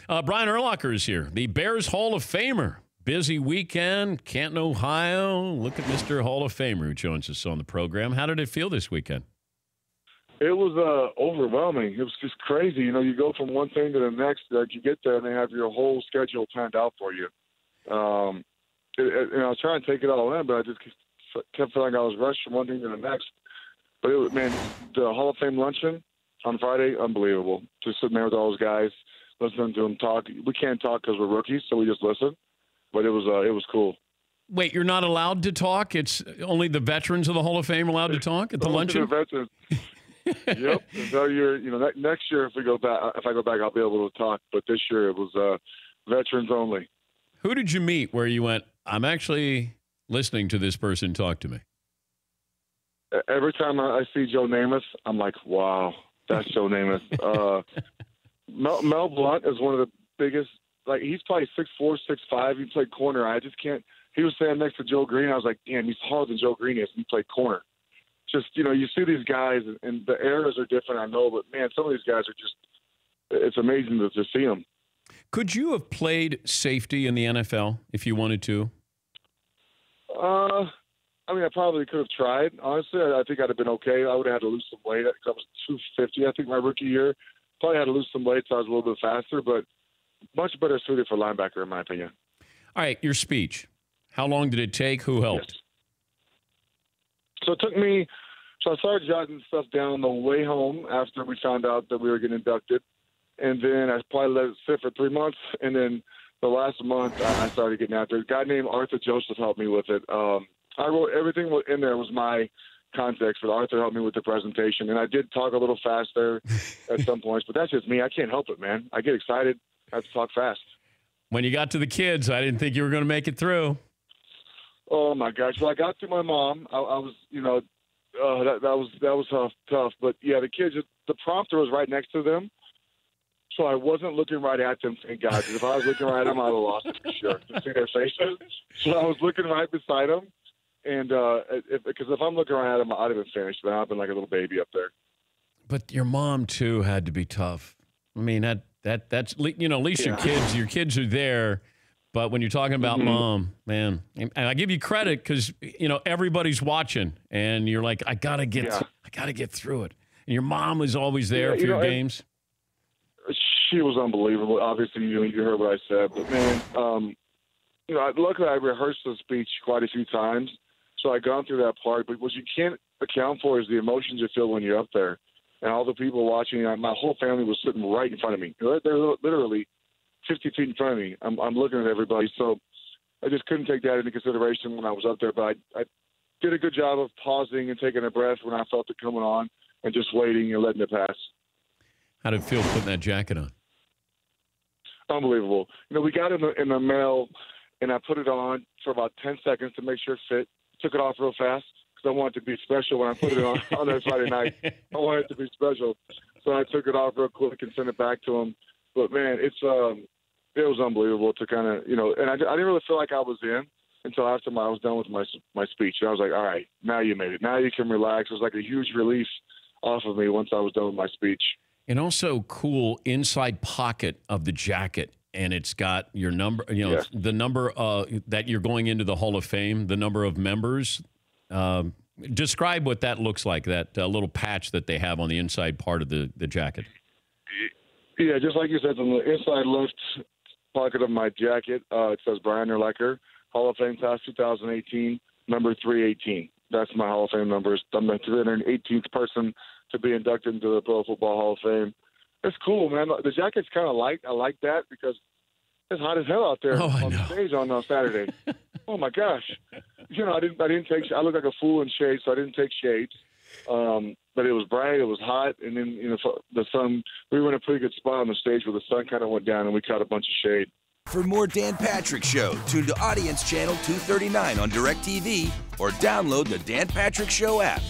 Brian Urlacher is here, the Bears Hall of Famer. Busy weekend, Canton, Ohio. Look at Mr. Hall of Famer who joins us on the program. How did it feel this weekend? It was overwhelming. It was just crazy. You know, you go from one thing to the next. Like you get there and they have your whole schedule planned out for you. I was trying to take it all in, but I just kept feeling like I was rushed from one thing to the next. But the Hall of Fame luncheon on Friday, unbelievable. Just sitting there with all those guys, listening to them talk. We can't talk because we're rookies, so we just listen. But it was cool. Wait, you're not allowed to talk? It's only the veterans of the Hall of Fame allowed to talk at the luncheon? The veterans. Yep. So next year if I go back, I'll be able to talk. But this year it was veterans only. Who did you meet where you went, I'm actually listening to this person talk to me? Every time I see Joe Namath, I'm like, wow, that's Joe Namath. Mel Blount is one of the biggest. Like, he's probably 6'4", 6'5". He played corner. I just can't. He was standing next to Joe Green. I was like, damn, he's taller than Joe Green is. He played corner. Just, you see these guys, and the eras are different, I know, but, man, some of these guys are just – it's amazing to see them. Could you have played safety in the NFL if you wanted to? I probably could have tried. Honestly, I think I'd have been okay. I would have had to lose some weight because I was 250, I think, my rookie year. Probably had to lose some weight so I was a little bit faster, but much better suited for linebacker, in my opinion. All right, your speech. How long did it take? Who helped? Yes. So it took me – so I started jotting stuff down on the way home after we found out that we were getting inducted. And then I probably let it sit for 3 months. And then the last month I started getting after it. A guy named Arthur Joseph helped me with it. I wrote everything in there was my context, but Arthur helped me with the presentation. And I did talk a little fast there at some points, but that's just me. I can't help it, man. I get excited. I have to talk fast. When you got to the kids, I didn't think you were going to make it through. Oh my gosh! Well, I got to my mom. I was, that was tough. But yeah, the kids. The prompter was right next to them, so I wasn't looking right at them. Thank God. Because if I was looking right at them, I'd have lost it for sure. To see their faces. So I was looking right beside them, and because if I'm looking right at them, I'd have been finished. But I've been like a little baby up there. But your mom too had to be tough. I mean that's at least your kids are there. But when you're talking about mom, man, and I give you credit because everybody's watching, and you're like, I gotta get through it. And your mom was always there for your games. She was unbelievable. Obviously, you heard what I said, but man, luckily I rehearsed the speech quite a few times, so I gone through that part. But what you can't account for is the emotions you feel when you're up there, and all the people watching. My whole family was sitting right in front of me. They're literally 50 feet in front of me. I'm looking at everybody. So I just couldn't take that into consideration when I was up there. But I did a good job of pausing and taking a breath when I felt it coming on and just waiting and letting it pass. How did it feel putting that jacket on? Unbelievable. We got it in the mail, and I put it on for about 10 seconds to make sure it fit. Took it off real fast because I wanted it to be special when I put it on that Friday night. I wanted it to be special. So I took it off real quick and sent it back to him. But, man, it was unbelievable to kind of, and I didn't really feel like I was in until after I was done with my speech. And I was like, all right, now you made it. Now you can relax. It was like a huge relief off of me once I was done with my speech. And also cool inside pocket of the jacket, and it's got your number, the number that you're going into the Hall of Fame, the number of members. Describe what that looks like, that little patch that they have on the inside part of the jacket. Yeah, just like you said, on the inside left pocket of my jacket, it says Brian Urlacher, Hall of Fame class 2018, number 318. That's my Hall of Fame numbers. I'm the 318th person to be inducted into the Pro Football Hall of Fame. It's cool, man. The jacket's kind of light. I like that because it's hot as hell out there on the stage on Saturday. Oh my gosh! I didn't take. I look like a fool in shades, so I didn't take shades. But it was bright, it was hot, and then the sun. We were in a pretty good spot on the stage where the sun kind of went down, and we caught a bunch of shade. For more Dan Patrick Show, tune to Audience Channel 239 on DirecTV or download the Dan Patrick Show app.